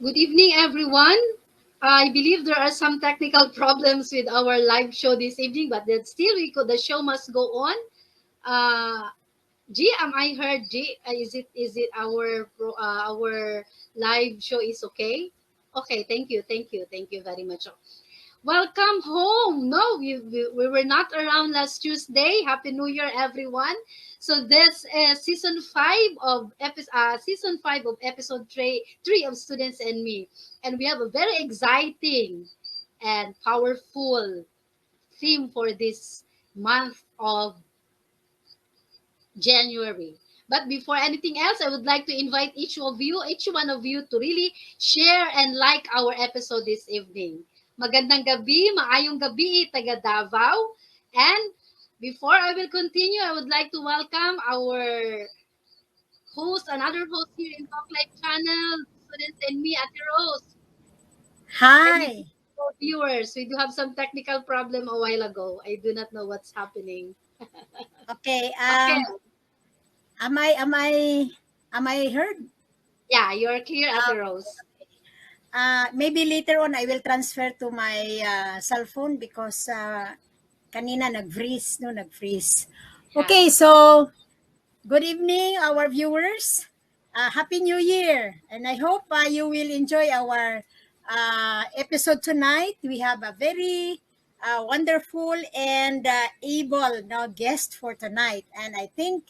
Good evening, everyone. I believe there are some technical problems with our live show this evening, but that still the show must go on. Uh, G, am I heard? G, is it our live show is okay? Okay, thank you very much. Welcome home. No, we were not around last Tuesday. Happy New Year, everyone. So this is season five of episode three of Students and Me, and we have a very exciting and powerful theme for this month of January. But before anything else, I would like to invite each one of you to really share and like our episode this evening. Magandang gabi, maayong gabi, taga Davao. And before I will continue, I would like to welcome our another host here in Talk Live channel, Students and Me, Ate Rose. Hi. For viewers, we do have some technical problem a while ago. I do not know what's happening. Okay. Okay, Am I heard? yeah, you're clear, Ate Uh, Rose. Maybe later on I will transfer to my cell phone because kanina nag-freeze, no, nag-freeze. Yeah. Okay, so good evening our viewers. Happy New Year. And I hope you will enjoy our episode tonight. We have a very wonderful and able guest for tonight. And I think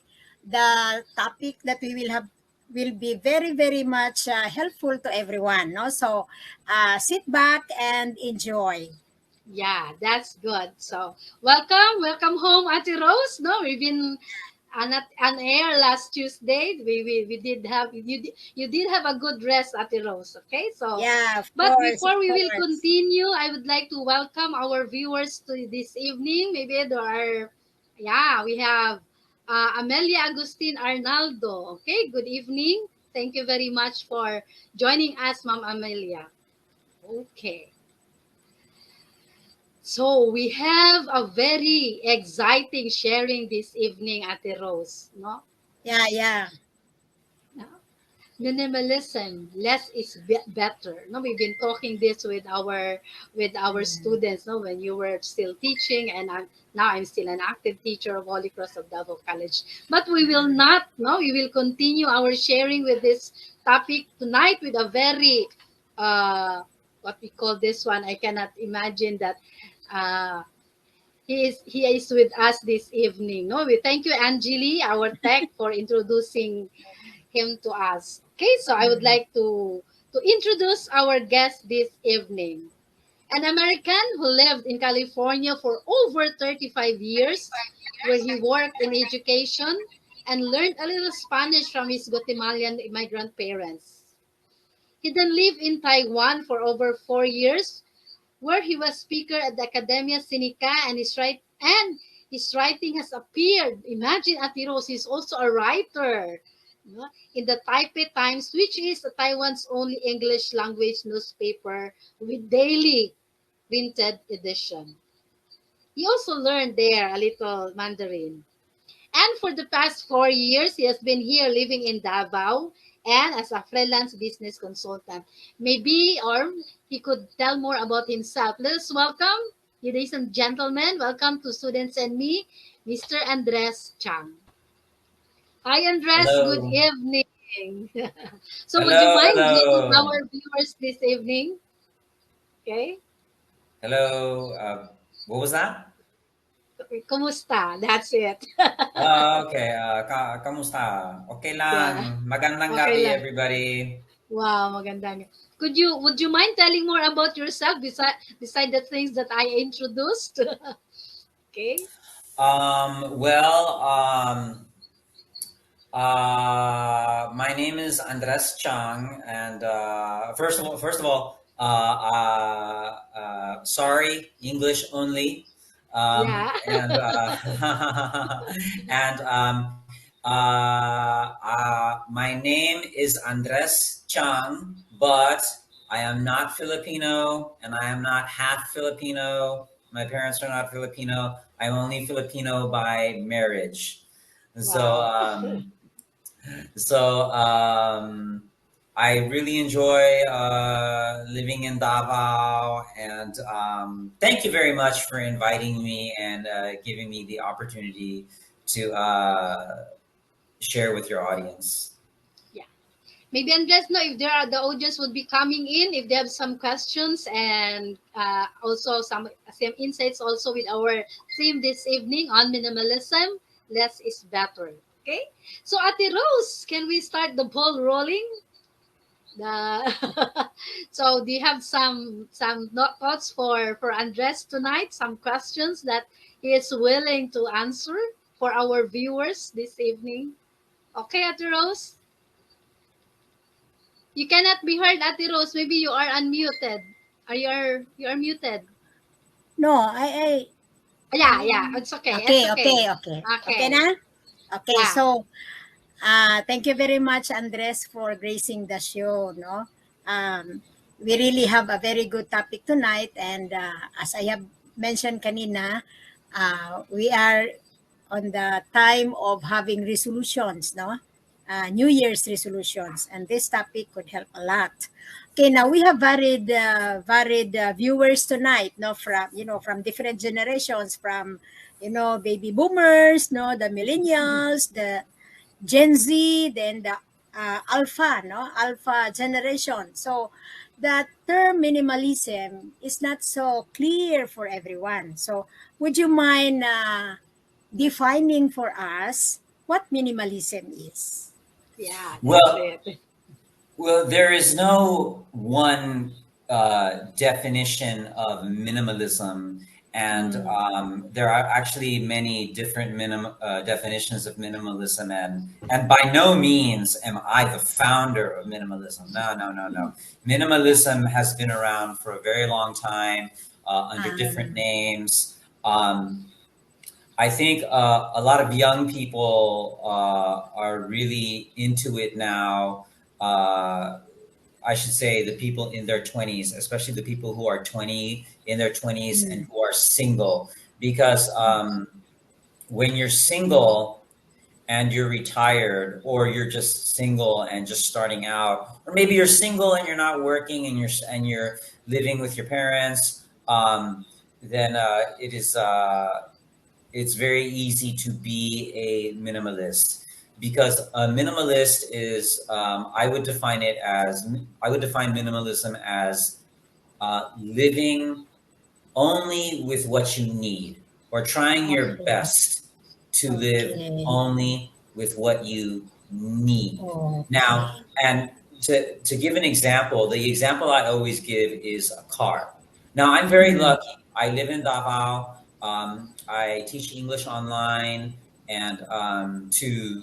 the topic that we will have will be very, very much helpful to everyone. No? So sit back and enjoy. Yeah, that's good. So, welcome home, Ate Rose. No, we've been on air last Tuesday. We did have you did have a good rest, Ate Rose. Okay, so Yeah, of but course, of before we will course. continue, I would like to welcome our viewers to this evening. Maybe there are, yeah, we have Amelia Agustin Arnaldo. Okay, good evening. Thank you very much for joining us, Ma'am Amelia. Okay. So we have a very exciting sharing this evening, Ate Rose. No? Yeah, yeah. No? Minimalism, less is better. No, we've been talking this with our Mm. students. No, when you were still teaching, and now I'm still an active teacher of Holy Cross of Davao College. But we will not. No, we will continue our sharing with this topic tonight with a very what we call this one. I cannot imagine that. Uh, he is with us this evening. No, we thank you, Angeli, our tech, for introducing him to us. Okay, so I would Mm. like to introduce our guest this evening. An American who lived in California for over 35 years, where he worked in education and learned a little Spanish from his Guatemalan immigrant parents. He then lived in Taiwan for over 4 years, where he was speaker at the Academia Sinica, and his writing has appeared. Imagine, Atiros is also a writer, no, in the Taipei Times, which is Taiwan's only English language newspaper with daily printed edition. He also learned there a little Mandarin. And for the past 4 years, he has been here living in Davao and as a freelance business consultant. Maybe, or he could tell more about himself. Let us welcome, ladies and gentlemen, welcome to Students and Me, Mr. Andres Chang. Hi, Andres. Good Hello. evening. So, would you Hello, mind greeting hello. our viewers this evening? Okay. Hello. What was that? Kumusta? That's it. Okay. Kamusta? Okay lang. Yeah. Magandang Okay gabi, lang. everybody. Wow, maganda. Would you mind telling more about yourself beside the things that I introduced? Okay. Well, my name is Andres Chang, and sorry, English only, Yeah. and and my name is Andres Chang, but I am not Filipino, and I am not half Filipino. My parents are not Filipino. I'm only Filipino by marriage. So Wow. um, so I really enjoy living in Davao, and thank you very much for inviting me and giving me the opportunity to share with your audience. Yeah. Maybe Andres, no, if there are the audience would be coming in, if they have some questions and also some insights also with our theme this evening on minimalism, less is better. Okay. So Ate Rose, can we start the ball rolling? The so do you have thoughts for Andres tonight? Some questions that he is willing to answer for our viewers this evening. Okay, Ate Rose. You cannot be heard, Ate Rose. Maybe you are unmuted. Are you are muted? No, I Yeah, yeah. It's okay. It's okay, okay. okay Okay. na? Okay, Yeah. so thank you very much, Andres, for gracing the show. No, we really have a very good topic tonight, and as I have mentioned kanina, we are on the time of having resolutions. No, New Year's resolutions, and this topic could help a lot. Okay, now we have varied viewers tonight. No, from from different generations, from baby boomers, no, the millennials, the Gen Z, then the Alpha, no, Alpha generation. So the term minimalism is not so clear for everyone. So would you mind defining for us what minimalism is? Yeah, that's Well, it. Well, there is no one definition of minimalism, and Mm, there are actually many different definitions of minimalism, and by no means am I the founder of minimalism. No, no, no, no. Minimalism has been around for a very long time under different um, names. I think a lot of young people are really into it now. I should say the people in their 20s, especially the people who are 20 in their 20s and mm, who are single, because when you're single and you're retired, or you're just single and just starting out, or maybe you're single and you're not working and you're living with your parents, then it's very easy to be a minimalist, because a minimalist is I would define minimalism as living only with what you need, or trying your okay, best to live okay, only with what you need. Now, okay. and to give an example, the example I always give is a car. Now, I'm very Mm, lucky. I live in Davao. I teach English online, and to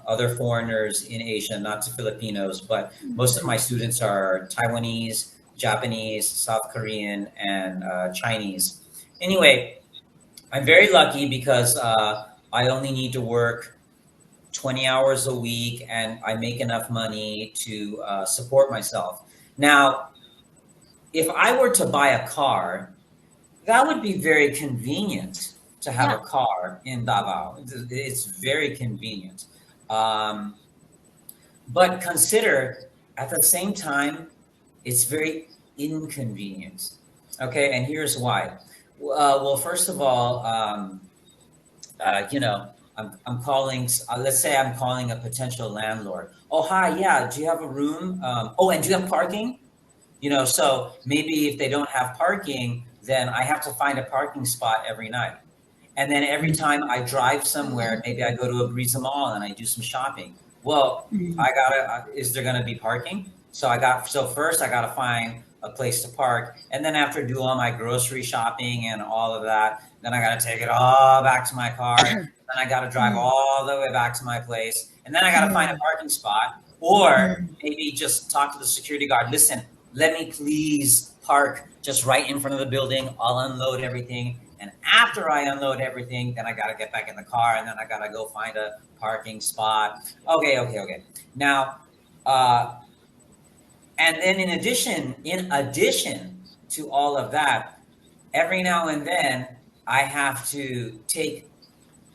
other foreigners in Asia, not to Filipinos, but most of my students are Taiwanese, Japanese, South Korean, and Chinese. Anyway, I'm very lucky because I only need to work 20 hours a week, and I make enough money to support myself. Now, if I were to buy a car, that would be very convenient to have yeah, a car in Davao. It's very convenient. Um, but consider at the same time, it's very inconvenient. Okay, and here's why. Well, first of all, I'm calling, let's say I'm calling a potential landlord. Oh, hi, yeah, do you have a room? Oh, and do you have parking? So maybe if they don't have parking, then I have to find a parking spot every night. And then every time I drive somewhere, maybe I go to a Breeza Mall and I do some shopping. Well, mm, I gotta, is there gonna be parking? So first I gotta find a place to park. And then after do all my grocery shopping and all of that, then I gotta take it all back to my car. Then I gotta drive mm, all the way back to my place. And then I gotta find a mm, parking spot, or mm, maybe just talk to the security guard. Listen, let me please park just right in front of the building. I'll unload everything. And after I unload everything, then I got to get back in the car, and then I got to go find a parking spot. Okay, okay, okay. Now, uh, and then in addition to all of that, every now and then I have to take,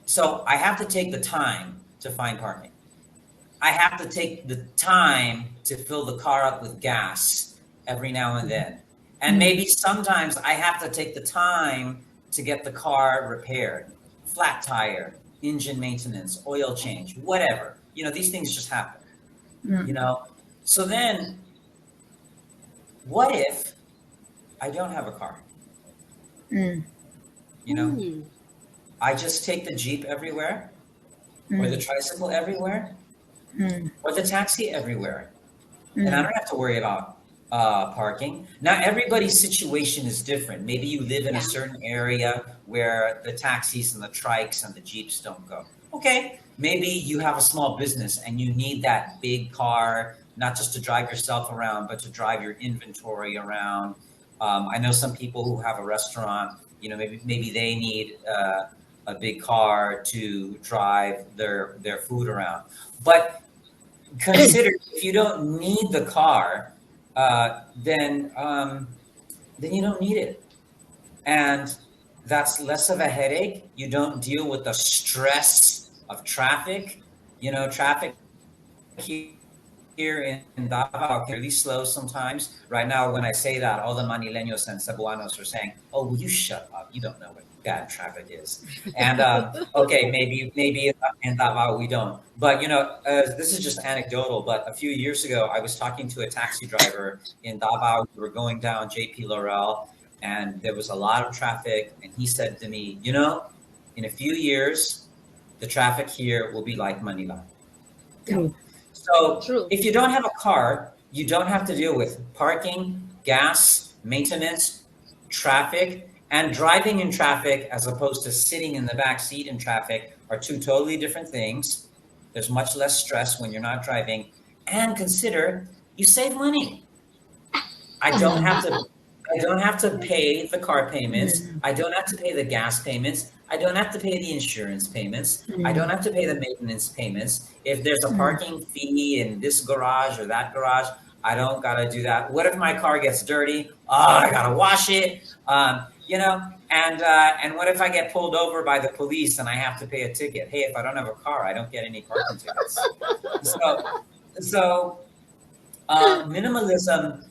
so I have to take the time to find parking. I have to take the time to fill the car up with gas every now and then. And maybe sometimes I have to take the time to get the car repaired, flat tire, engine maintenance, oil change, whatever. These things just happen, you know? So then, what if I don't have a car? You know, Hmm. I just take the Jeep everywhere, or the tricycle everywhere, or the taxi everywhere. And I don't have to worry about parking. Now, everybody's situation is different. Maybe you live in a Yeah. certain area where the taxis and the trikes and the Jeeps don't go. Okay, maybe you have a small business and you need that big car, not just to drive yourself around, but to drive your inventory around. I know some people who have a restaurant. Maybe they need a big car to drive their food around. But consider, if you don't need the car, then you don't need it, and that's less of a headache. You don't deal with the stress of traffic. Traffic here in Davao can be really slow sometimes. Right now, when I say that, all the Manileños and Cebuanos are saying, "Oh, will you shut up? You don't know what bad traffic is." And okay, maybe in Davao we don't, but this is just anecdotal. But a few years ago, I was talking to a taxi driver in Davao. We were going down JP Laurel, and there was a lot of traffic. And he said to me, in a few years, the traffic here will be like Manila. True. So True. if you don't have a car, you don't have to deal with parking, gas, maintenance, traffic, and driving in traffic as opposed to sitting in the back seat in traffic are two totally different things. There's much less stress when you're not driving. And consider, you save money. I don't have to I don't have to pay the car payments. I don't have to pay the gas payments. I don't have to pay the insurance payments. I don't have to pay the maintenance payments. If there's a parking fee in this garage or that garage, I don't gotta do that. What if my car gets dirty? Oh, I gotta wash it. And what if I get pulled over by the police and I have to pay a ticket? Hey, if I don't have a car, I don't get any parking tickets. So minimalism.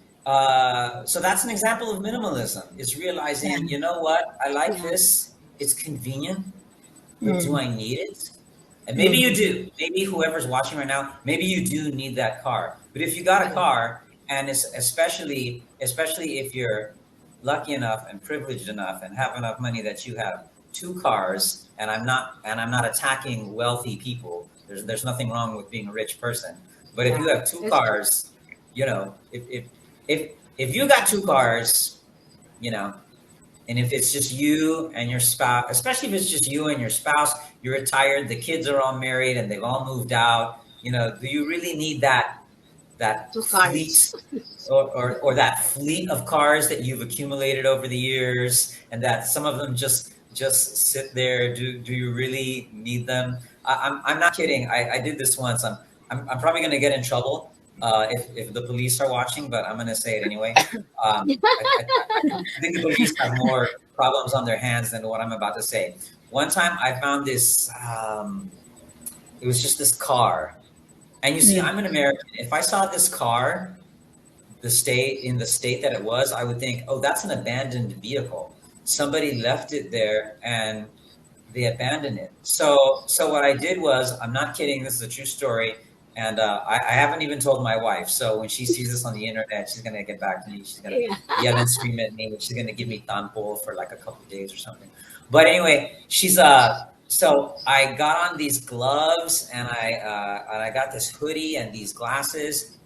So that's an example of minimalism. It's realizing, you know what? I like Yeah. this. It's convenient, but do I need it? And maybe you do. Maybe whoever's watching right now, maybe you do need that car. But if you got a car, and it's especially if you're lucky enough and privileged enough and have enough money that you have two cars, and I'm not attacking wealthy people. There's nothing wrong with being a rich person. But if Yeah. you have two It's true. cars, if you got two cars, you know, and if it's just you and your spouse, especially if it's just you and your spouse, you're retired, the kids are all married and they've all moved out, do you really need that Two fleet, cars. or that fleet of cars that you've accumulated over the years, and that some of them just sit there? Do you really need them? I'm not kidding. I did this once. I'm probably going to get in trouble if the police are watching, but I'm going to say it anyway. I think the police have more problems on their hands than what I'm about to say. One time I found this, it was just this car. And you see, I'm an American. If I saw this car, the state that it was, I would think, oh, that's an abandoned vehicle. Somebody left it there and they abandoned it. So what I did was, I'm not kidding, this is a true story. And I haven't even told my wife. So when she sees this on the internet, she's going to get back to me. She's going to Yeah. yell and scream at me. She's going to give me tanpo for like a couple of days or something. But anyway, so I got on these gloves, and I got this hoodie and these glasses,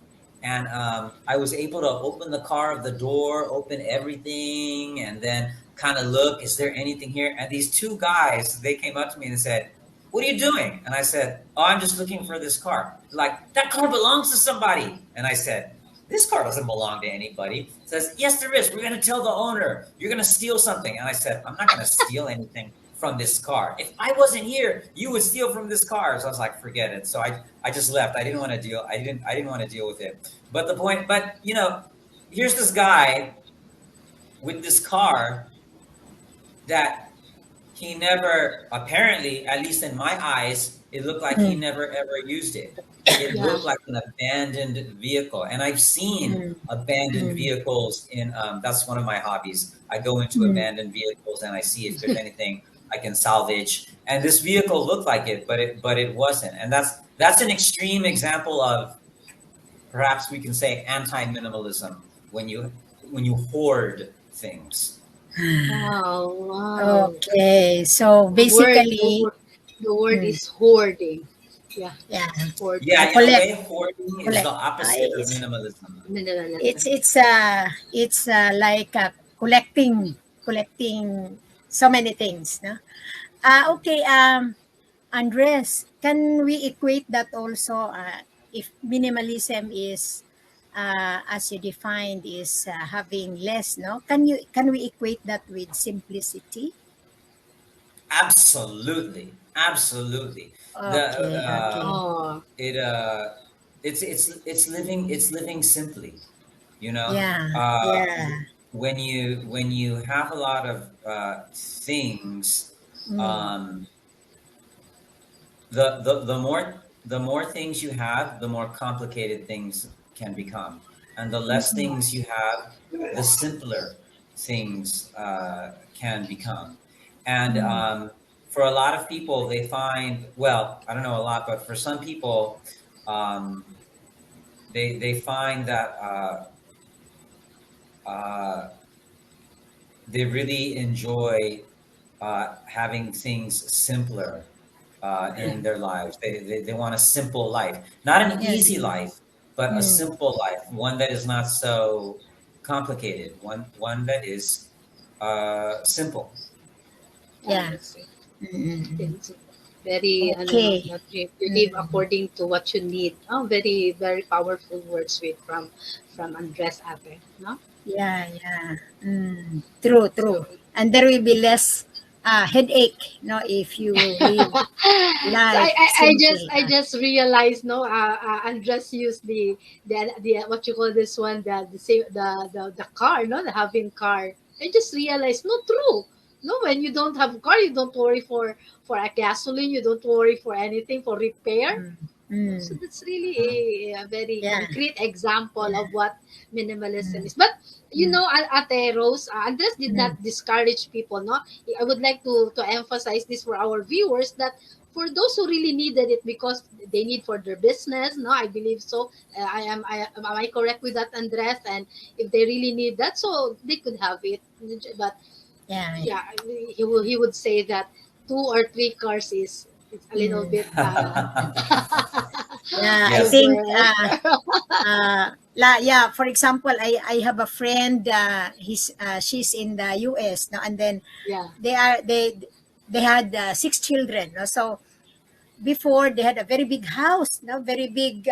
and I was able to open the car, the door, open everything, and then kind of look, is there anything here? And these two guys, they came up to me and said, "What are you doing?" And I said, "Oh, I'm just looking for this car." Like, "That car belongs to somebody." And I said, "This car doesn't belong to anybody." It says, "Yes, there is. We're going to tell the owner. You're going to steal something." And I said, "I'm not going to steal anything from this car. If I wasn't here, you would steal from this car." So I was like, forget it. So I just left. I didn't want to deal. I didn't want to deal with it. But here's this guy with this car that he never, apparently, at least in my eyes, It looked like he Mm, never ever used it. It Yeah. looked like an abandoned vehicle. And I've seen mm, abandoned mm, vehicles in, that's one of my hobbies. I go into mm. abandoned vehicles and I see if there's anything I can salvage. And this vehicle looked like it, but it wasn't. And that's an extreme example of, perhaps we can say, anti-minimalism, when you hoard things. Wow, wow. Okay, so The word, the basically, word, the word mm, is hoarding. Yeah, yeah, hoarding. to Yeah, in a collect, way, hoarding is the collect. opposite of minimalism. It's Minimalism. it's uh it's like collecting so many things, no? Okay, Andres, can we equate that also, if minimalism is, as you defined, is having less, no? Can we equate that with simplicity? Absolutely, absolutely. The Okay, okay. Oh, it it's living simply. You know, Yeah, uh, yeah. when you have a lot of things, Mm, um, the more things you have, the more complicated things can become, and the less mm, things you have, the simpler things can become. And mm, for a lot of people, they find, well, I don't know a lot, but for some people, um, they find that uh, they really enjoy having things simpler in their lives. They want a simple life, not an yeah. easy life, but a Mm, simple life, one that is not so complicated, one that is simple. yeah, yeah. that's it. Mm, It's very, ano, okay. that you live Mm, according to what you need. Oh, very, very powerful words with from Andres Ate, no? yeah, yeah. True, So, true. And there will be less headache, no, if you live so life simply. I just realized, no, Andres used the what you call this one, the same the car, no, the having car. I just realized, no, true. No, when you don't have a car, you don't worry for a gasoline, you don't worry for anything for repair. Mm, So mm, that's really a very yeah, concrete example yeah. of what minimalism Mm, is. But mm, Ate Rose, Andres did mm, not discourage people. No, I would like to emphasize this for our viewers that for those who really needed it because they need for their business. No, I believe so. Am I correct with that, Andres? And if they really need that, so they could have it. But yeah, yeah. yeah, he would say that two or three cars is a little Mm, bit yeah, I Yes. think, over. yeah, for example, I have a friend, she's in the US now, and then Yeah, they are they had six children, no? So before they had a very big house, no, very big,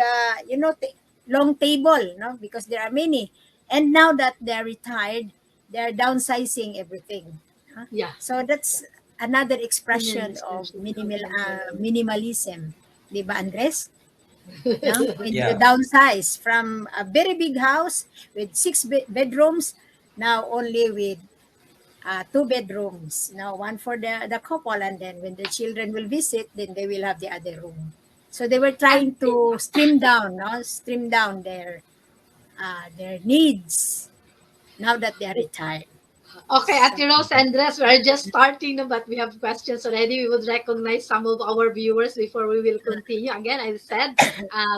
long table, no, because there are many. And now that they're retired, they're downsizing everything, no? yeah. So that's another expression of Minimalism. minimalism, di ba, Andres? No, when you Yeah. downsize from a very big house with six bedrooms, now only with two bedrooms. Now one for the couple, and then when the children will visit, then they will have the other room. So they were And trying to stream down, no, stream down their needs now that they are retired. okay, at So Rose Andres, we're just starting, no, but we have questions already. We would recognize some of our viewers before we will continue. Again, I said,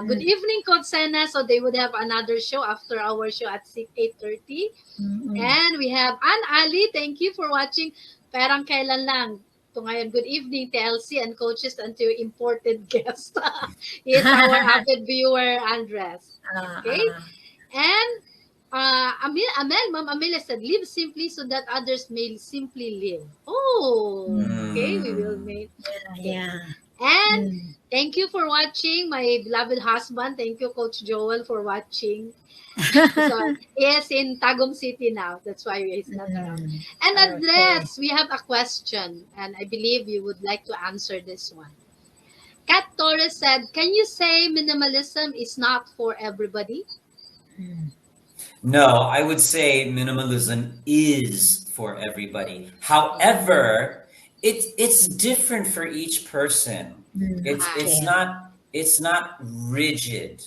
good mm, evening, Coach Sena. So they would have another show after our show at 8:30. mm, And we have Ann Ali. Thank you for watching. Parang kailan lang. To ngayon, good evening, TLC and coaches and to your imported guest. He is our avid viewer, Andres. uh, Okay? uh, And Ma'am Amelia said, live simply so that others may simply live. Oh, okay. We will Mm. make, okay. yeah. And Mm. thank you for watching, my beloved husband. Thank you, Coach Joel, for watching. So he is in Tagum City now. That's why he's not around. Mm. And Okay. Andres, we have a question, and I believe you would like to answer this one. Kat Torres said, "Can you say minimalism is not for everybody?" Mm. No, I would say minimalism is for everybody. Oh, However, it's different for each person. It's it's Hi. Okay. not it's not rigid.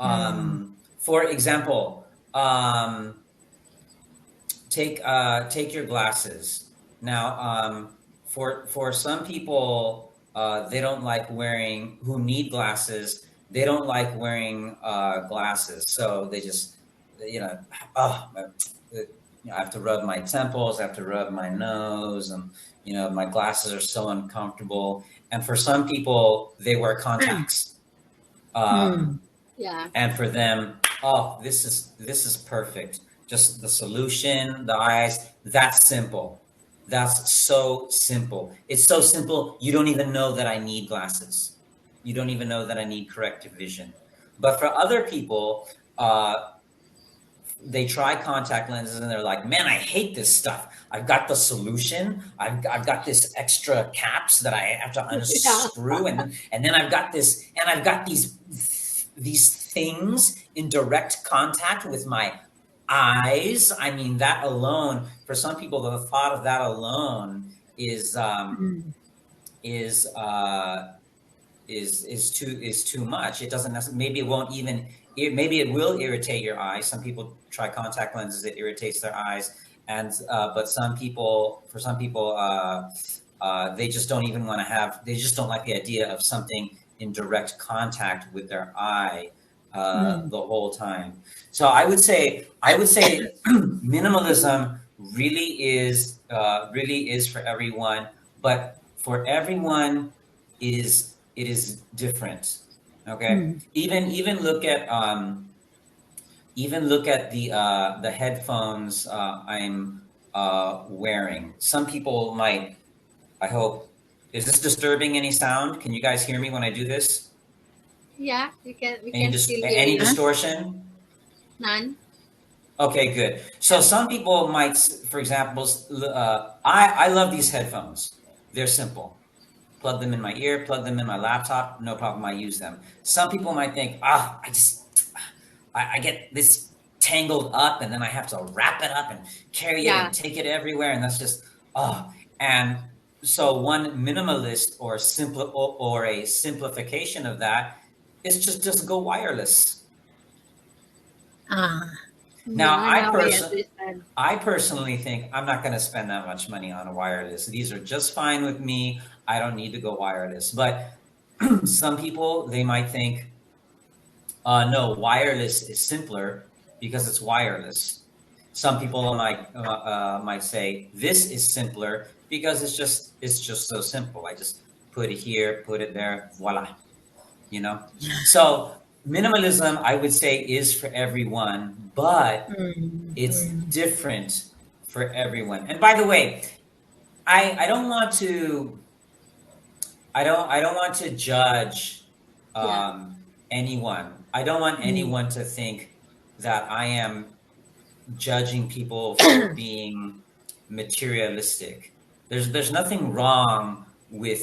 Mm. For example, take your glasses. Now, for some people, they don't like wearing who need glasses. They don't like wearing glasses, so they just you know oh I have to rub my temples. I have to rub my nose, and my glasses are so uncomfortable. And for some people, they wear contacts. Mm. Um, Yeah. and for them, oh, this is perfect. Just the solution, the eyes, that's simple. That's so simple. It's so simple, you don't even know that I need glasses. You don't even know that I need corrective vision. But for other people, uh, they try contact lenses and they're like, man, I hate this stuff. I've got the solution. I've got this extra caps that I have to Yeah. unscrew, and then I've got these things in direct contact with my eyes. I mean, that alone, for some people, the thought of that alone Mm. is is too much. It doesn't necessarily, maybe it won't even maybe it will irritate your eyes. Some people try contact lenses, it irritates their eyes. And but for some people, they just don't even want to have, they just don't like the idea of something in direct contact with their eye Mm. the whole time. So I would say minimalism really is for everyone, but for everyone it is different. Okay, Mm. even look at the headphones I'm wearing. Some people might, I hope, is this disturbing any sound? Can you guys hear me when I do this? Yeah. We Any can still hear any you. Huh? distortion? None. Okay, good. So Yeah. some people might, for example, I love these headphones. They're simple. Plug them in my ear, plug them in my laptop, no problem. I use them. Some people might think, I get this tangled up, and then I have to wrap it up and carry it Yeah. and take it everywhere, and that's just oh. And so one minimalist or a simplification of that is just go wireless. Ah. Now, Yeah. Now I understand. I personally think I'm not going to spend that much money on a wireless. These are just fine with me. I don't need to go wireless. But some people, they might think, no, wireless is simpler because it's wireless. Some people might say this is simpler because it's just so simple. I just put it here, put it there, voila. you know so minimalism, I would say, is for everyone, but Mm. it's Mm. different for everyone. And by the way, I don't want to I don't want to judge Yeah. anyone. I don't want Mm. anyone to think that I am judging people for being materialistic. There's nothing wrong with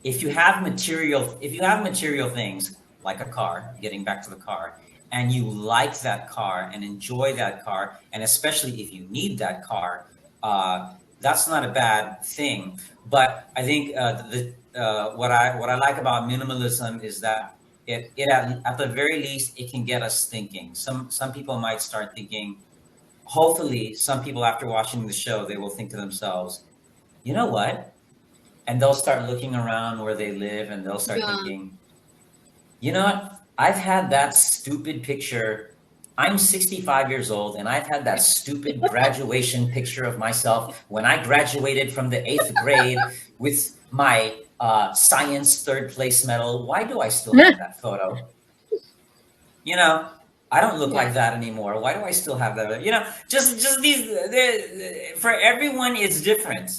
if you have material things like a car, getting back to the car, and you like that car and enjoy that car, and especially if you need that car, that's not a bad thing. But I think what I like about minimalism is that it at the very least it can get us thinking. Some people might start thinking. Hopefully, some people, after watching the show, they will think to themselves, you know what? And they'll start looking around where they live, and they'll start Yeah. thinking, you know what? I've had that stupid picture. I'm 65 years old, and I've had that stupid graduation picture of myself when I graduated from the eighth grade with my science third place medal. Why do I still have that photo? You know, I don't look Yeah. like that anymore. Why do I still have that? Just these. For everyone, it's different.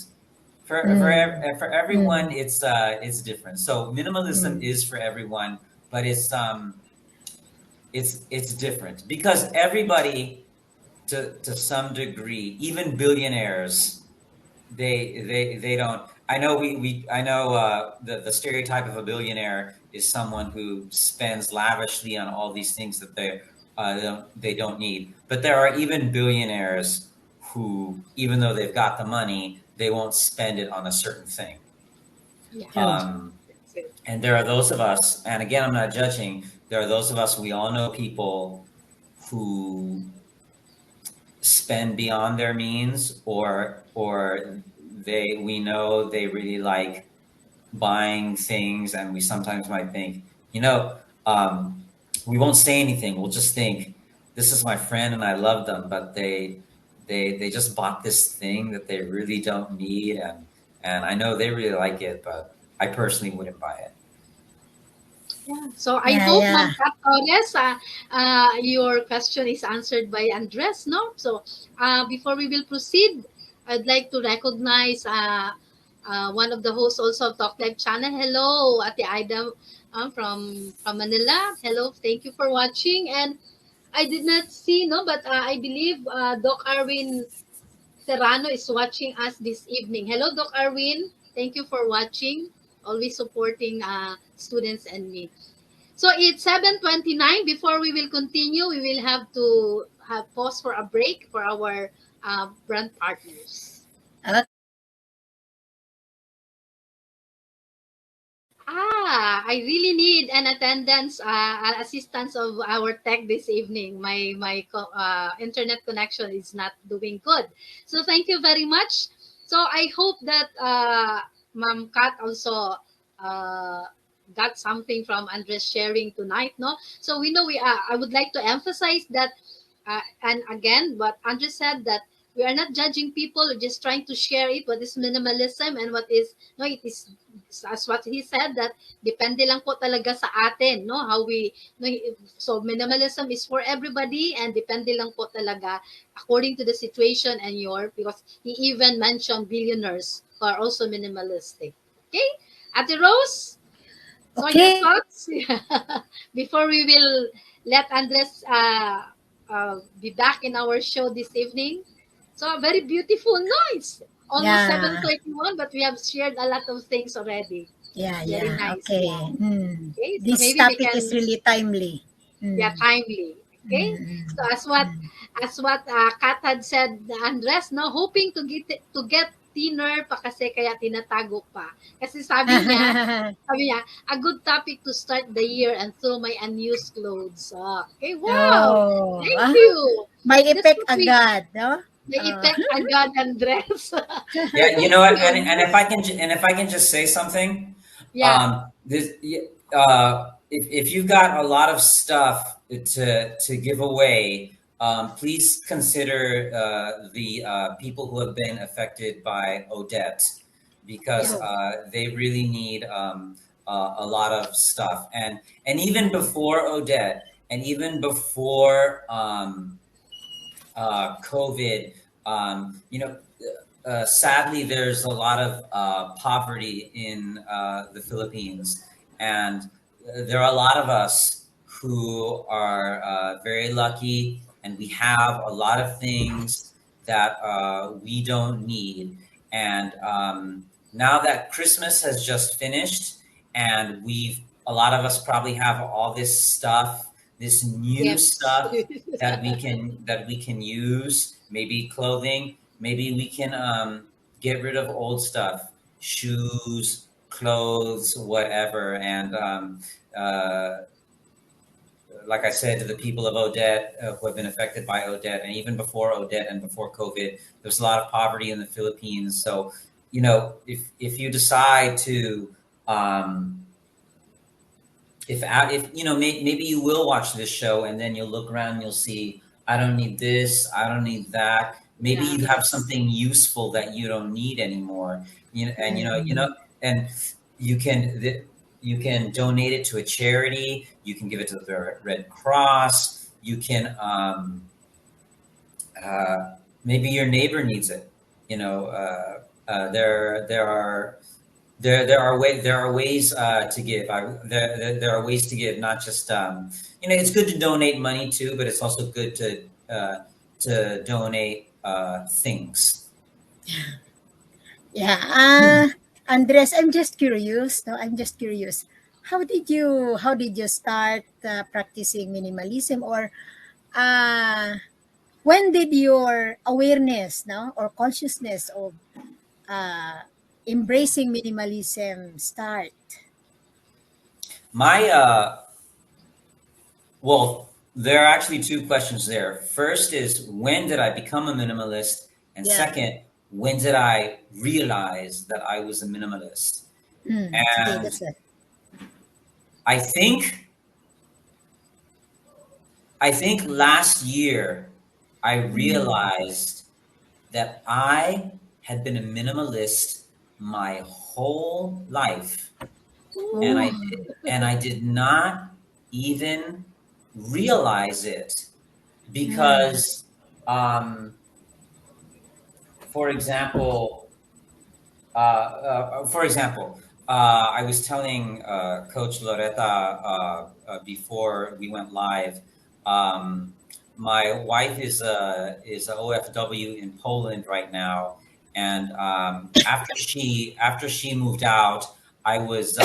Mm. For everyone, Mm. it's different. So minimalism Mm. is for everyone, but it's different because everybody, to some degree, even billionaires, they don't. I know I know the stereotype of a billionaire is someone who spends lavishly on all these things that they don't need. But there are even billionaires who, even though they've got the money, they won't spend it on a certain thing. Yeah. True. That's it. And there are those of us, and again, I'm not judging. There are those of us. We all know people who spend beyond their means, or we know they really like buying things, and we sometimes might think, um, we won't say anything. We'll just think, this is my friend and I love them, but they just bought this thing that they really don't need, and I know they really like it, but I personally wouldn't buy it. Yeah. So I Yeah, hope, yeah. Ma'am Kat Torres, your question is answered by Andres, no? So before we will proceed, I'd like to recognize one of the hosts also of Talk Live channel. Hello, Ate Aida from Manila. Hello, thank you for watching. And I did not see, no, but I believe Doc Arwin Serrano is watching us this evening. Hello, Doc Arwin. Thank you for watching, always supporting students and me. So it's 7:29. Before we will continue, we will have to have pause for a break for our brand partners. I really need an attendance, assistance of our tech this evening. My internet connection is not doing good. So thank you very much. So I hope that Ma'am Kat also uh, got something from Andres sharing tonight. No, so we know we are. I would like to emphasize that, and again, what Andres said, that we are not judging people. We're just trying to share it. What is minimalism and what is no? It is, as what he said, that depende lang po talaga sa atin, no, how we no, so minimalism is for everybody, and depende lang po talaga according to the situation and your, because he even mentioned billionaires who are also minimalistic. Okay, Ate Rose, so your Okay. thoughts before we will let Andres be back in our show this evening. So very beautiful, no, it's almost Yeah. 7:31, but we have shared a lot of things already. Yeah, Very yeah. nice. Okay. Yeah. Mm. Okay. So This maybe we topic is can, really timely. yeah, Mm. timely. Okay. Mm. So as what Kat had said, Andres, no, hoping to get thinner pa kasi kaya tinatago pa. Kasi Mm. sabi niya, a good topic to start the year and throw my unused clothes. Okay. Wow. Oh, Thank you. may That's effect what we, agad, no? the Oh. effect agad, Andres. Yeah, you know Thank what? you, And Andres. if I can just say something, Yeah. if you've got a lot of stuff to give away, please consider the people who have been affected by Odette, because Yeah. Oh, they really need a lot of stuff, and even before Odette, and even before COVID, sadly, there's a lot of poverty in the Philippines, and there are a lot of us who are very lucky, and we have a lot of things that we don't need. And now that Christmas has just finished, and a lot of us probably have all this stuff, this new Gifts. stuff that we can use, maybe clothing, maybe we can get rid of old stuff, shoes, clothes, whatever. And uh, like I said, to the people of Odette who have been affected by Odette, and even before Odette and before COVID, there's a lot of poverty in the Philippines. So, if you decide to um, if maybe you will watch this show, and then you'll look around and you'll see, I don't need this, I don't need that. Maybe Yeah. you have yes. something useful that you don't need anymore. And Mm. and you can you can donate it to a charity. You can give it to the Red Cross. You can maybe your neighbor needs it. You know, there are ways to give. There are ways to give, not just it's good to donate money too, but it's also good to donate things. Yeah. Andres, I'm just curious. No, I'm just curious. How did you start practicing minimalism, or uh when did your awareness, no, or consciousness of uh embracing minimalism start? My well, there are actually two questions there. First is, when did I become a minimalist? And Yeah. second, when did I realize that I was a minimalist? Okay, And that's it. I think last year I realized that I had been a minimalist my whole life, and Oh. I did not even realize it Mm. because, um, for example, I was telling Coach Loretta before we went live. Um, my wife is a OFW in Poland right now, and after she moved out, I was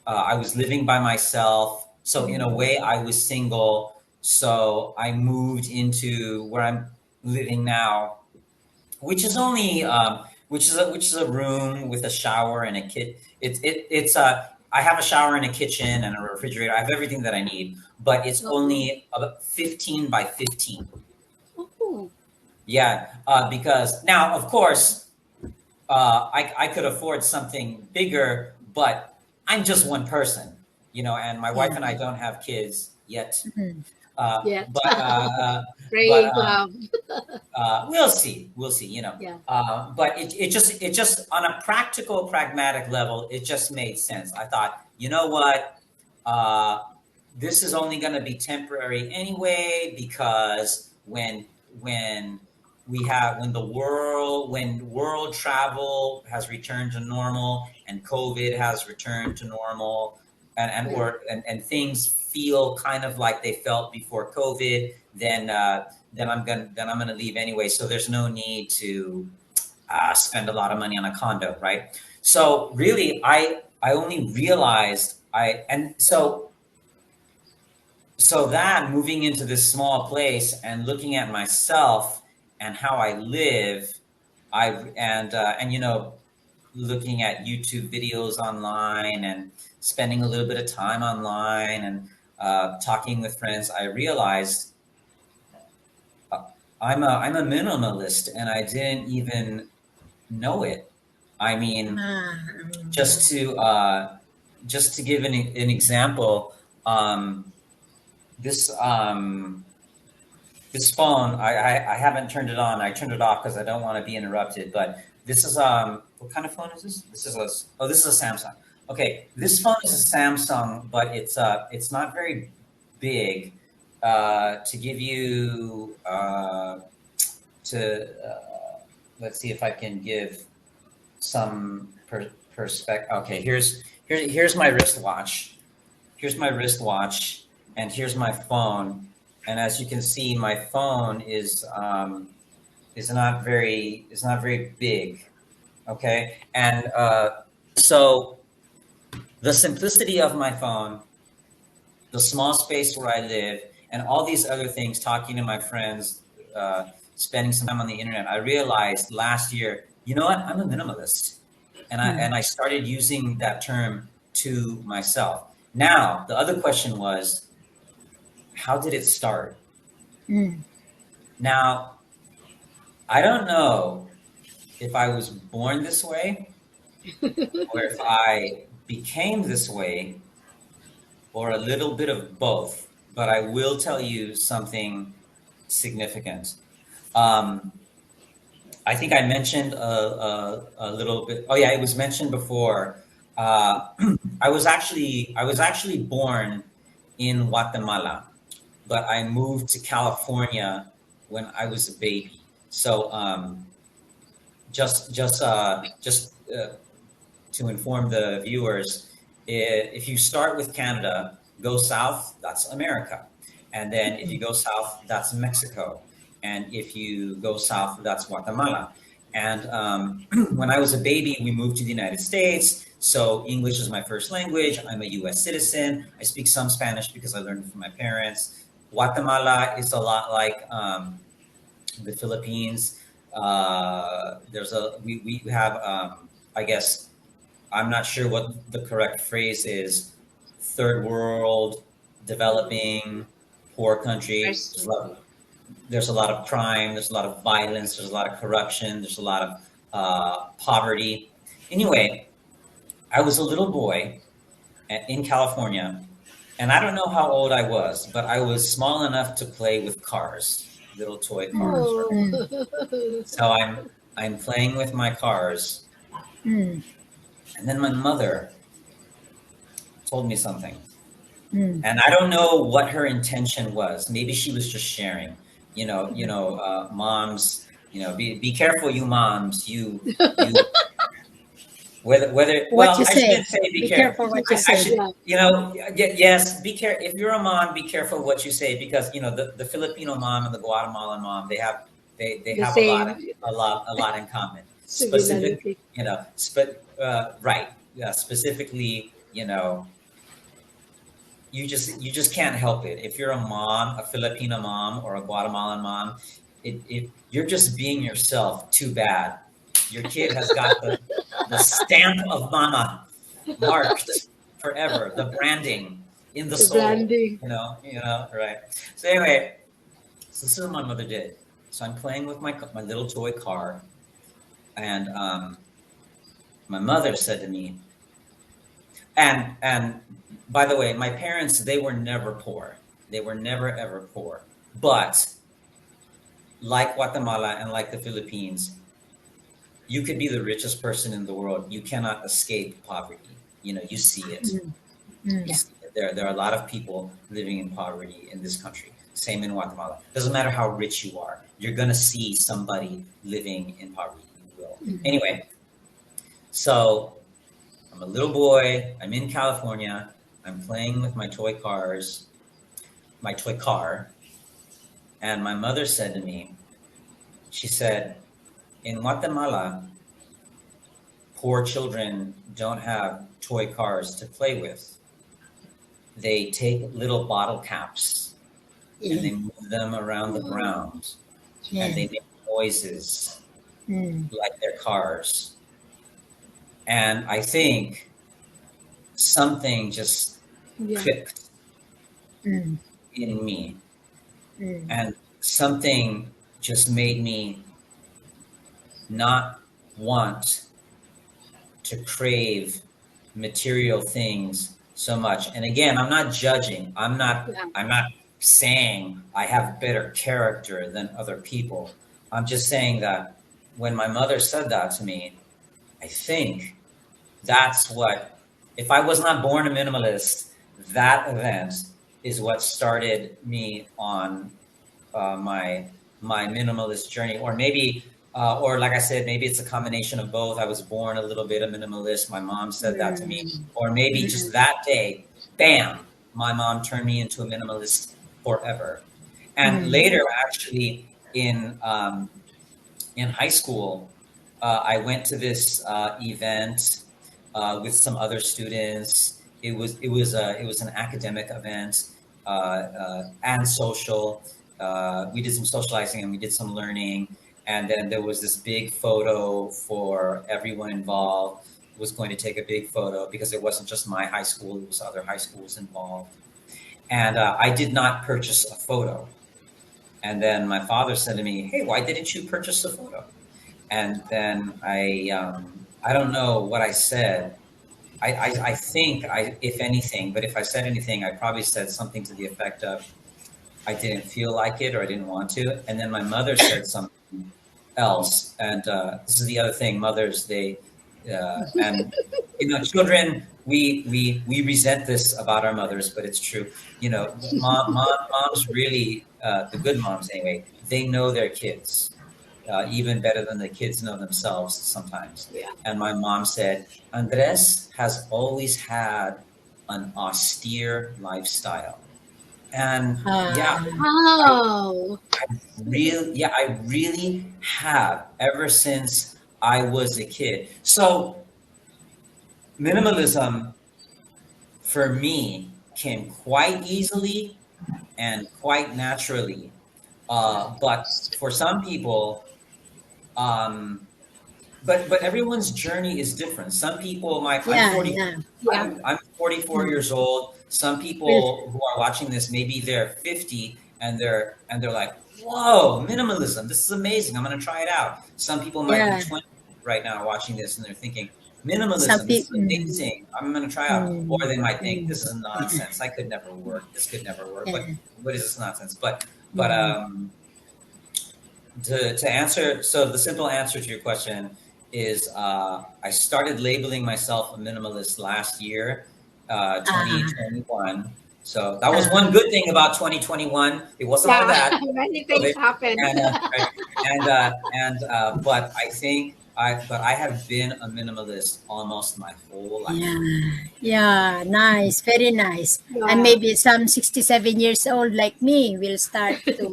I was living by myself. So in a way, I was single. So I moved into where I'm living now, which is only which is a room with a shower and a kit. It's I have a shower and a kitchen and a refrigerator. I have everything that I need, but it's Oh, only about 15 by 15. oh, Yeah, because now, of course, I could afford something bigger, but I'm just one person, and my wife Yeah. and I don't have kids yet. Mhm. Uh, yeah. but uh, but Praying to have. we'll see. We'll see. Yeah. But it just on a practical, pragmatic level, it just made sense. I thought, you know what, uh, this is only going to be temporary anyway, because when when world travel has returned to normal and COVID has returned to normal, Yeah. and things feel kind of like they felt before COVID, then I'm gonna leave anyway. So there's no need to spend a lot of money on a condo, right? So really, I only realized I and so that moving into this small place and looking at myself and how I live, and looking at YouTube videos online and spending a little bit of time online and talking with friends, I realized uh, I'm a minimalist, and I didn't even know it. I mean, Ah, just to give an example, um, this this phone, I haven't turned it on. I turned it off because I don't want to be interrupted. But this is what kind of phone is this? This is a Samsung. Okay, this phone is a Samsung, but it's not very big. To give you to let's see if I can give some perspective. Okay, here's my wristwatch. Here's my wristwatch, and here's my phone. And as you can see, my phone is not very big. Okay, and so the simplicity of my phone, the small space where I live, and all these other things, talking to my friends, spending some time on the internet, I realized last year, you know what? I'm a minimalist, and I started using that term to myself. Now, the other question was, how did it start? mm. Now, I don't know if I was born this way or if I became this way or a little bit of both, but I will tell you something significant. Um, I think I mentioned a little bit. Oh yeah, it was mentioned before. Uh, I was actually born in Guatemala, but I moved to California when I was a baby. So just to inform the viewers, if you start with Canada, go south, that's America. And then if you go south, that's Mexico. And if you go south, that's Guatemala. And when I was a baby, we moved to the United States. So English is my first language. I'm a US citizen. I speak some Spanish because I learned it from my parents. Guatemala is a lot like the Philippines. There's a we have I guess, I'm not sure what the correct phrase is, third world, developing, poor country. First, There's a lot of crime, there's a lot of violence, there's a lot of corruption, there's a lot of poverty. Anyway, I was a little boy in California, and I don't know how old I was, but I was small enough to play with cars, little toy Mm, cars. Right? oh. mm, So I'm playing with my cars, mm, and then my mother told me something. mm. And I don't know what her intention was. Maybe she was just sharing. Moms. Be careful, you moms. You whether What well, you I say. shouldn't say be Be careful. careful what What you you I say, say. should, yeah. yes, be careful. If you're a mom, be careful what you say, because the Filipino mom and the Guatemalan mom, they The have same a lot in common. Specific, similarity. right. Yeah, specifically, you just can't help it. If you're a mom, a Filipino mom or a Guatemalan mom, you're just being yourself. Too bad. Your kid has got the stamp of mama marked forever. The branding in the The soul. branding. Right. So anyway, so this is what my mother did. So I'm playing with my little toy car, and my mother said to me, and by the way, my parents, they were never poor. They were never ever poor. But like Guatemala and like the Philippines, you could be the richest person in the world. You cannot escape poverty. You see it. Mm, mm, Yeah. There are a lot of people living in poverty in this country. Same in Guatemala. Doesn't matter how rich you are. You're gonna see somebody living in poverty. You will. mm, Anyway, so I'm a little boy. I'm in California. I'm playing with my toy car. And my mother said to me, she said, in Guatemala, poor children don't have toy cars to play with. They take little bottle caps and yeah, they move them around the ground and yeah. they make noises Mm, like their cars. And I think something just Yeah. clicked mm, in me, mm, and something just made me not want to crave material things so much. And again, I'm not judging. Yeah. I'm not saying I have better character than other people. I'm just saying that when my mother said that to me, I think that's what, if I was not born a minimalist, that event is what started me on my minimalist journey. Or maybe or like I said, maybe it's a combination of both. I was born a little bit a minimalist. My mom said that to me. mm, Or maybe mm, just that day, bam, my mom turned me into a minimalist forever. And mm, later, actually, in high school, I went to this event with some other students. It was an academic event and social. We did some socializing and we did some learning. And then there was this big photo for everyone involved. Was going to take a big photo because it wasn't just my high school; it was other high schools involved. And I did not purchase a photo. And then my father said to me, "Hey, why didn't you purchase a photo?" And then I don't know what I said. I think if anything, but if I said anything, I probably said something to the effect of, I didn't feel like it or I didn't want to. And then my mother said something else. And this is the other thing, mothers, and children, we resent this about our mothers, but it's true. Moms really, the good moms anyway, they know their kids even better than the kids know themselves sometimes. Yeah. And my mom said, Andres has always had an austere lifestyle. And yeah, ah, I Wow. I really have ever since I was a kid. So minimalism for me came quite easily and quite naturally. But for some people, um, but everyone's journey is different. Some people, I'm Yeah, 40, yeah. Yeah. I'm 44 Mm. years old. Some Well, people who are watching this, maybe they're 50 and they're like, whoa, minimalism, this is amazing, I'm going to try it out. Some people might be yeah. 20 right now watching this and they're thinking, Some minimalism, this is people. Mm, amazing, I'm going to try out. Or mm, they might think mm, this is nonsense, I could never work, this could never work. yeah. What is this nonsense? But Mm. to answer, so the simple answer to your question is I started labeling myself a minimalist last year, Ah, 2021. So that was ah, one good thing about 2021. It wasn't all Yeah. bad, Many things COVID, happen. right, but I have been a minimalist almost my whole life. yeah. Yeah, nice, very nice. And Yeah. maybe some 67 years old like me will start to,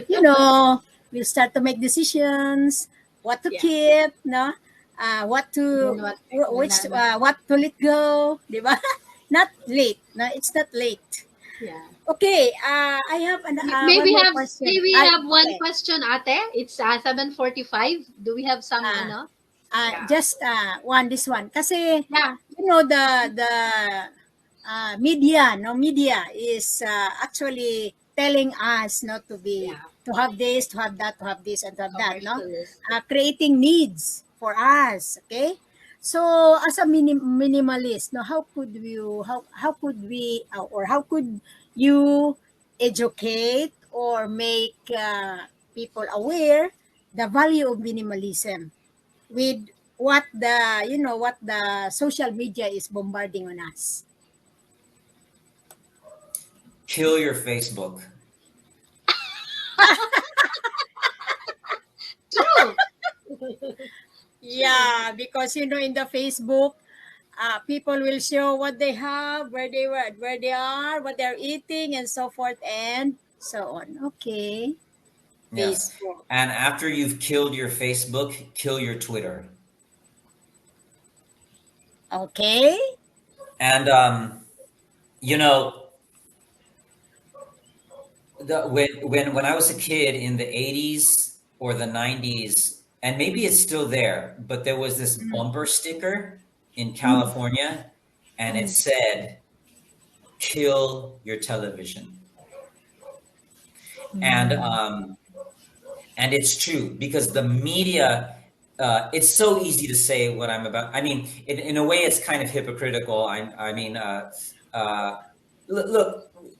you know, will start to make decisions, what to Yeah. keep, no? What Then to, what? Then which, what? what to let go, di ba? Not late, no, it's not late. Yeah. Okay, I have one more May question. we I have one okay. question, Ate? It's 7:45. Do we have some Uh, ano? Yeah. just one this one. Kasi Yeah. you know the media, no media is actually telling us not to be Yeah. to have this, to have that, to have this, and to have that, no, Commercialist. creating needs for us. Okay, so as a minimalist, no, how could we or how could you educate or make people aware the value of minimalism with what the what the social media is bombarding on us. Kill your Facebook. True. True. Yeah, because in the Facebook, people will show what they have, where they are, what they're eating, and so forth and so on. Okay, Yes. Facebook. And after you've killed your Facebook, kill your Twitter. Okay. And you know, when I was a kid in the 80s or the 90s, and maybe it's still there, but there was this Mm, bumper sticker in mm, California, and it mm. said, "Kill your television." And Mm. it's true because the media. It's so easy to say what I'm about. I mean, in a way, it's kind of hypocritical. I mean, look,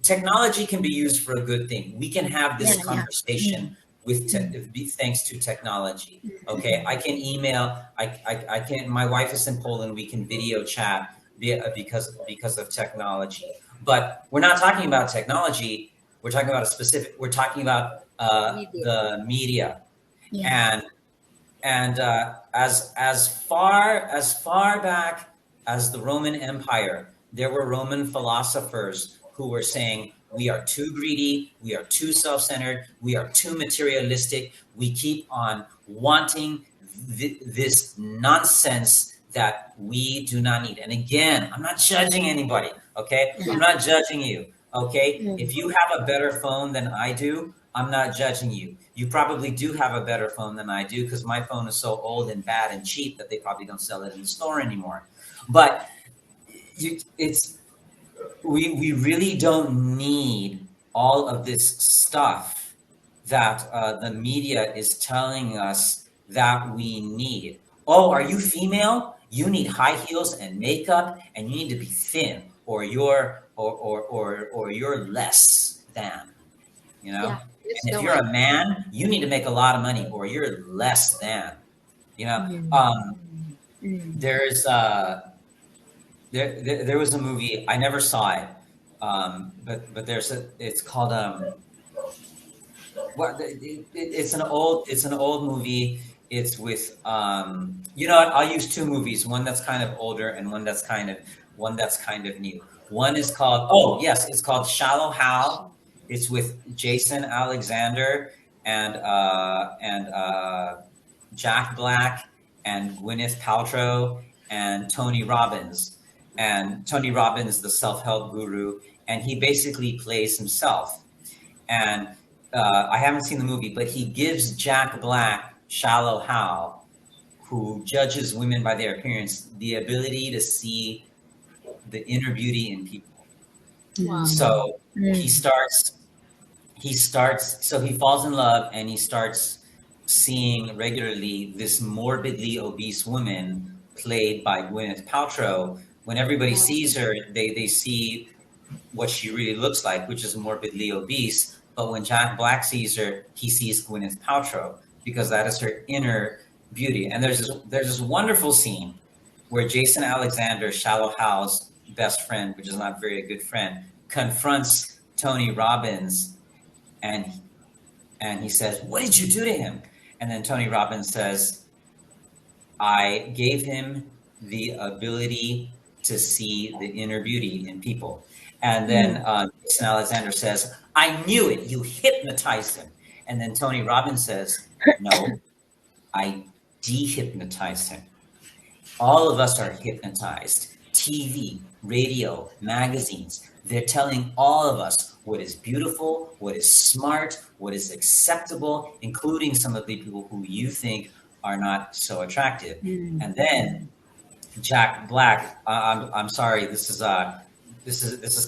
technology can be used for a good thing. We can have Yeah, this yeah. Mm, conversation with mm, thanks to technology. Okay, I can email. I can. My wife is in Poland. We can video chat because of technology. But we're not talking about technology. We're talking about a specific. We're talking about Media. the media yeah. and as far back as the Roman Empire, there were Roman philosophers who were saying we are too greedy, we are too self-centered, we are too materialistic. We keep on wanting this nonsense that we do not need. And again, I'm not judging anybody. Okay, I'm Yeah. not judging you. Okay, Mm, if you have a better phone than I do, I'm not judging you. You probably do have a better phone than I do because my phone is so old and bad and cheap that they probably don't sell it in the store anymore. But it's we really don't need all of this stuff that the media is telling us that we need. Oh, are you female? You need high heels and makeup, and you need to be thin, or you're less than. You know, Yeah. It's and if the you're one. a man, you need to make a lot of money, or you're less than. You know, mm, mm. there's there was a movie I never saw it, but it's called it's an old movie. It's with I'll use two movies, one that's kind of older and one that's kind of new. One is called, oh yes, it's called Shallow Hal. It's with Jason Alexander and Jack Black and Gwyneth Paltrow and Tony Robbins. And Tony Robbins, the self-help guru, and he basically plays himself. And I haven't seen the movie, but he gives Jack Black Shallow Hal, who judges women by their appearance, the ability to see the inner beauty in people. Wow. So he Mm. starts so he falls in love and he starts seeing regularly this morbidly obese woman played by Gwyneth Paltrow. When everybody Wow. sees her, they see what she really looks like, which is morbidly obese. But when Jack Black sees her, he sees Gwyneth Paltrow because that is her inner beauty. And there's this wonderful scene where Jason Alexander, Shallow Hal's best friend, which is not a very good friend, confronts Tony Robbins, and he says, "What did you do to him?" And then Tony Robbins says, "I gave him the ability to see the inner beauty in people." And then Jason Alexander says, "I knew it. You hypnotized him." And then Tony Robbins says, "No, I dehypnotized him." All of us are hypnotized. TV, radio, magazines, they're telling all of us what is beautiful, what is smart, what is acceptable, including some of the people who you think are not so attractive. And then Jack Black, I'm sorry, this is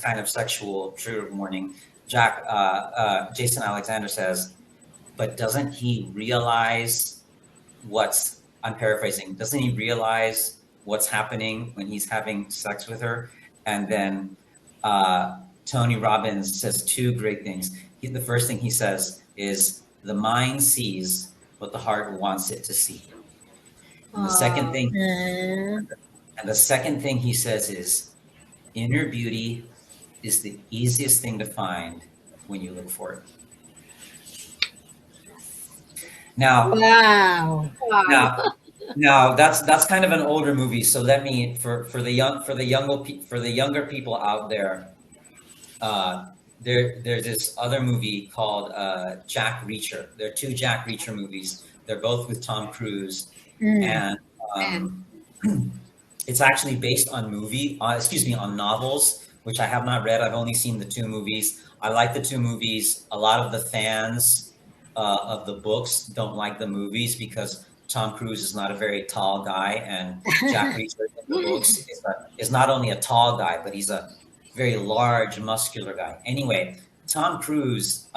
kind of sexual trigger warning. Jason Alexander says, but doesn't he realize I'm paraphrasing, doesn't he realize what's happening when he's having sex with her? And then Tony Robbins says two great things. The first thing he says is, the mind sees what the heart wants it to see. And the second thing, he says is, inner beauty is the easiest thing to find when you look for it. Now, Wow. now that's kind of an older movie. So let me, for the younger people out there, there's this other movie called Jack Reacher. There are two Jack Reacher movies. They're both with Tom Cruise, and it's actually based on on novels, which I have not read. I've only seen the two movies. I like the two movies. A lot of the fans of the books don't like the movies because Tom Cruise is not a very tall guy, and Jack Reacher in the books is not only a tall guy, but he's a very large, muscular guy. Anyway, Tom Cruise,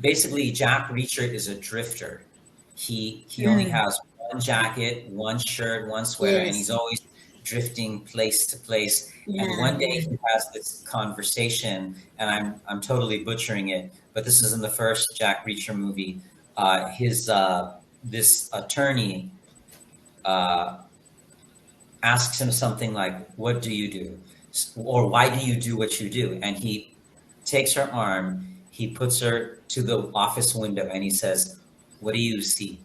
basically Jack Reacher is a drifter. He only has one jacket, one shirt, one sweater, and he's always drifting place to place. And one day he has this conversation, and I'm totally butchering it, but this is in the first Jack Reacher movie. This attorney asks him something like, "What do you do?" or "Why do you do what you do?" And he takes her arm, he puts her to the office window, and he says, "What do you see?"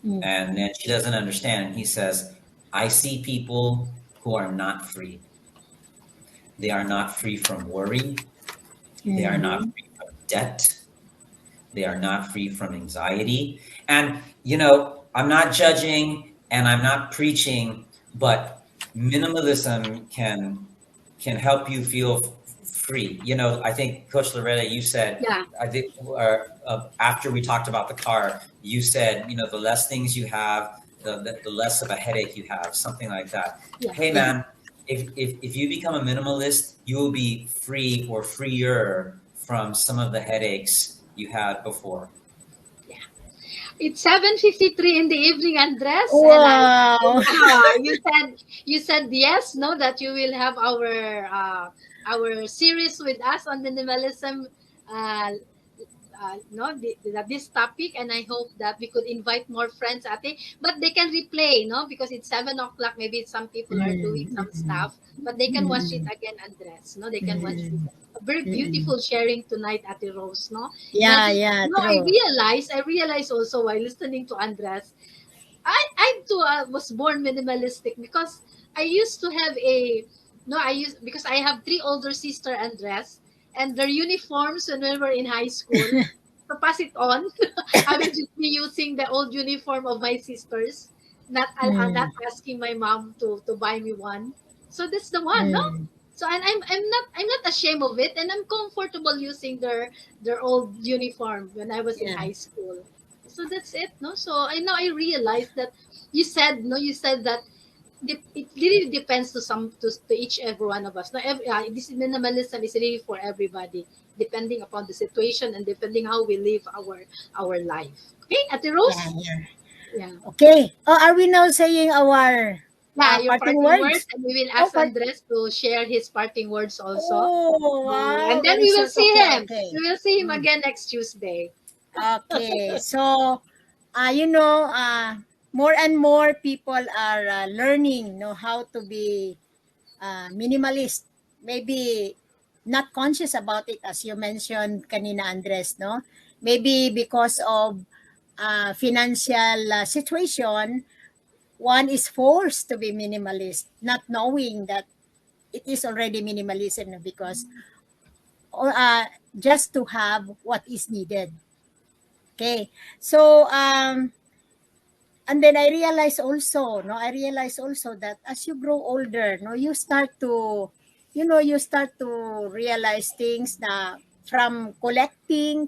And then she doesn't understand. And he says, "I see people who are not free. They are not free from worry. They are not free from debt. They are not free from anxiety." And, I'm not judging and I'm not preaching, but minimalism can help you feel free. I think, Coach Loretta, you said, I think after we talked about the car, you said, the less things you have, the less of a headache you have, something like that. Hey, man, if you become a minimalist, you will be free or freer from some of the headaches you had before. It's 7:53 in the evening, Andres. Wow. And you said yes, no, that you will have our series with us on minimalism. This topic, and I hope that we could invite more friends, Ate, but they can replay, no, because it's 7 o'clock. Maybe some people are doing some stuff, but they can watch it again, Andres. No, they can watch it. A very beautiful sharing tonight, Ate Rose. No, True. I realized also while listening to Andres, I too was born minimalistic because I used to have because I have three older sister, Andres, and their uniforms when we were in high school. To pass it on, I will just be using the old uniform of my sisters. I'm not asking my mom to buy me one. So that's the one, no? So and I'm not ashamed of it, and I'm comfortable using their old uniform when I was in high school. So that's it, no? So I now I realized that you said that it really depends to each every one of us. Now, this minimalism is really for everybody, depending upon the situation and depending how we live our life. Okay, Ate Yeah, Rose? yeah. Yeah. Okay. Oh, are we now saying our Yeah, your parting parting words, words? and we will Oh, ask Andres to share his parting words also. oh, So, wow. and then Very we will short. see Okay, him. okay. We will see him Mm. again next Tuesday. Okay. So, you know, more and more people are learning, how to be minimalist. Maybe not conscious about it, as you mentioned kanina, Andres, no? Maybe because of financial situation, one is forced to be minimalist, not knowing that it is already minimalism, no? Because just to have what is needed. Okay. So, and then I realize also that as you grow older, no, you start to realize things na from collection,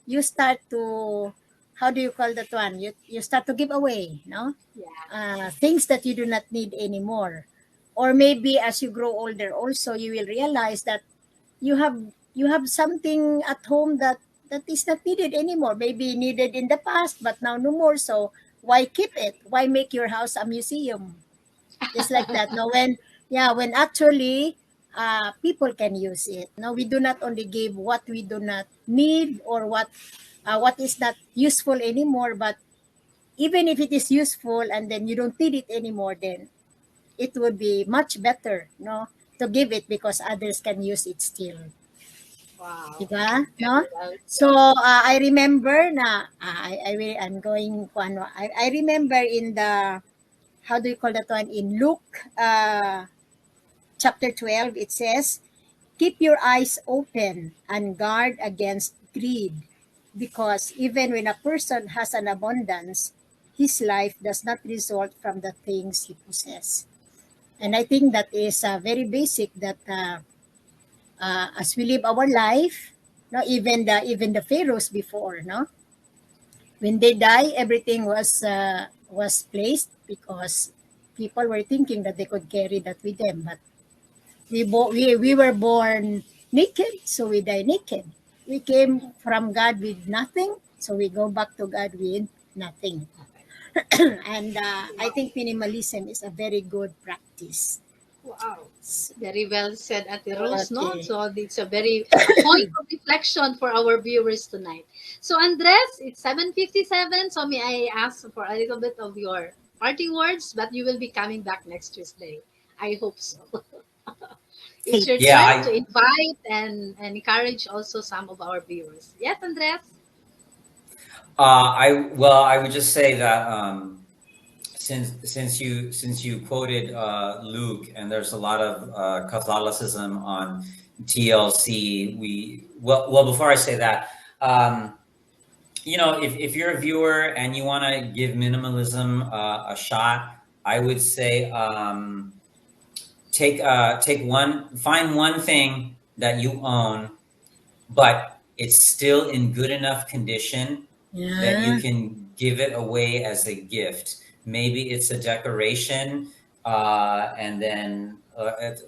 you start to, how do you call that one? You start to give away, no? Yeah. Things that you do not need anymore. Or maybe as you grow older also, you will realize that you have you have something at home that is not needed anymore, maybe needed in the past but now no more. So why keep it? Why make your house a museum? Just like that, no? When, yeah, when actually people can use it. No, we do not only give what we do not need, or what is not useful anymore, but even if it is useful and then you don't need it anymore, then it would be much better, no, to give it because others can use it still. Wow. Diba? No? Very well So, said. I remember na, I'm going, I remember in the, how do you call that one? In Luke, chapter 12, it says, keep your eyes open and guard against greed, because even when a person has an abundance, his life does not result from the things he possesses. And I think that is very basic, that as we live our life, no, even the pharaohs before, no, when they die, everything was placed because people were thinking that they could carry that with them. But we were born naked, so we die naked. We came from God with nothing, so we go back to God with nothing. And I Wow. think minimalism is a very good practice. Wow. Very well said, Ate Rose, no? Okay. So it's a very point of reflection for our viewers tonight. So Andres, it's 7:57. So may I ask for a little bit of your parting words, but you will be coming back next Tuesday. I hope so. It's your Yeah, turn to invite and encourage also some of our viewers. Yes, Andres? I would just say that since you quoted Luke, and there's a lot of Catholicism on TLC. Well before I say that, if you're a viewer and you want to give minimalism a shot, I would say find one thing that you own, but it's still in good enough condition that you Yeah. can give it away as a gift. Maybe it's a decoration, and then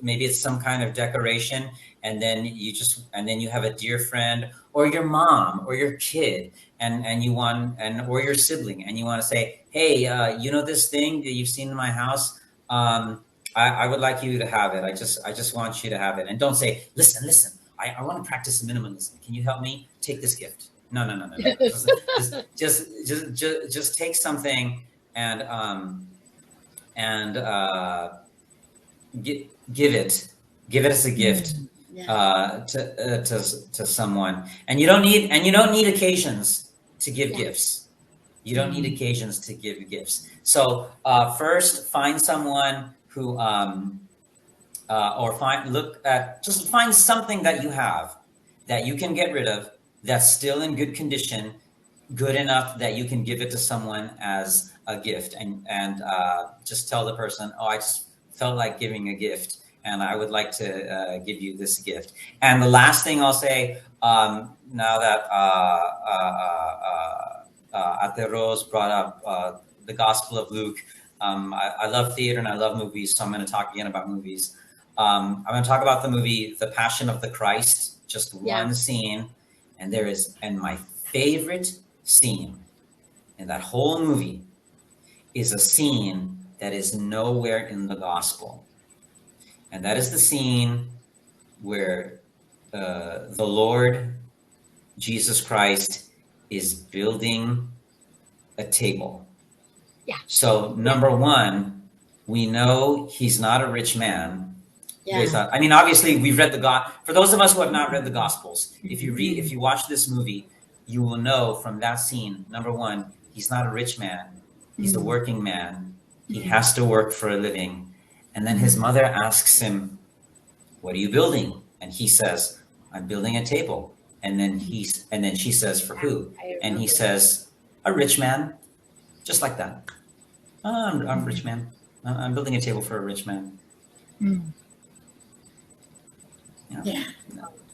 maybe it's some kind of decoration, and then you have a dear friend or your mom or your kid, and you want and or your sibling, and you want to say, hey, this thing that you've seen in my house. I would like you to have it. I just want you to have it. And don't say, listen. I want to practice minimalism. Can you help me? Take this gift. No. Just take something and and give it as a gift Mm. Yeah. to someone. And you don't need occasions to give Yeah. gifts. You don't need Mm. occasions to give gifts. So first, find someone who or just find something that you have that you can get rid of, that's still in good condition, good enough that you can give it to someone as a gift, and just tell the person, oh, I just felt like giving a gift, and I would like to give you this gift. And the last thing I'll say, now that Ate Rose brought up the Gospel of Luke, I love theater and I love movies, so I'm going to talk again about movies. I'm going to talk about the movie The Passion of the Christ, just one scene, and my favorite scene in that whole movie is a scene that is nowhere in the gospel. And that is the scene where the Lord Jesus Christ is building a table. Yeah. So number one, we know he's not a rich man. Yeah. I mean, obviously, we've read for those of us who have not read the Gospels, if you watch this movie, you will know from that scene, number one, he's not a rich man. He's a working man. He has to work for a living. And then his mother asks him, "What are you building?" And he says, "I'm building a table." And then she says, "For who?" And he says, "A rich man." Just like that. I'm a rich man. I'm building a table for a rich man. Yeah.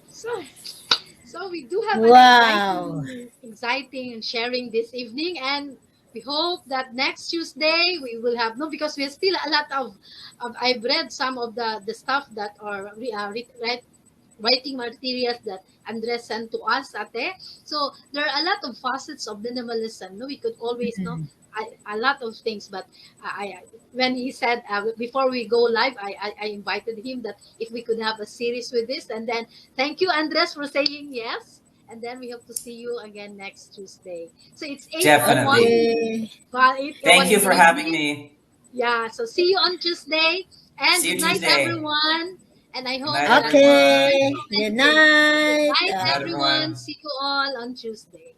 So we do have an exciting and sharing this evening, and we hope that next Tuesday we will have because we still a lot of I've read some of the stuff that are writing materials that Andres sent to us, Ate. So there are a lot of facets of minimalism. No, we could always know a lot of things, but when he said before we go live, I invited him that if we could have a series with this, and then thank you, Andres, for saying yes. And then we hope to see you again next Tuesday. So it's 8:01. Definitely. Thank you for having me. Yeah. So see you on Tuesday. And see you good night, Tuesday. everyone. And I hope okay. Good night. Good night, everyone. See you all on Tuesday.